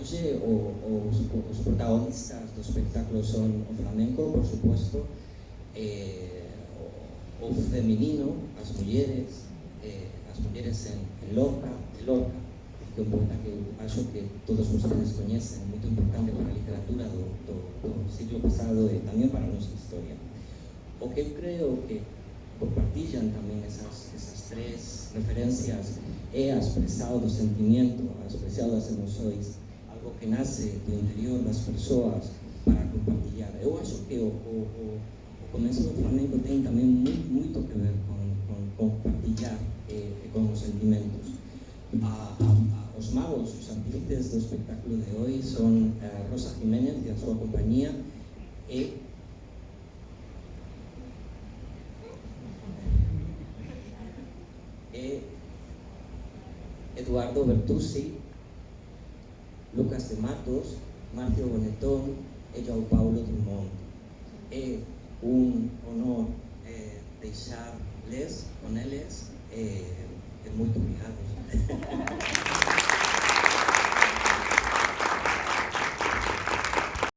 hoxe os protagonistas do espectáculo son o flamenco, por suposto, o feminino, as mulleres en Lorca, que é un poeta que eu acho que todos vostedes coñecen, moito importante para a literatura do siglo pasado e tamén para a nosa historia. O que eu creo que compartillan tamén esas tres referencias é a expresión do sentimiento, a expresión das emoções, algo que nace do interior das persoas para compartillar. Eu acho que o comezo do flamenco ten tamén moito que ver con compartillar con os sentimentos. Os magos, os artífices do espectáculo de hoy son Rosa Jiménez e a súa compañía e Eduardo Bertuzzi, Lucas de Matos, Marcio Bonetón e João Paulo Drummond. É un honor deixarles con eles e moito obrigado.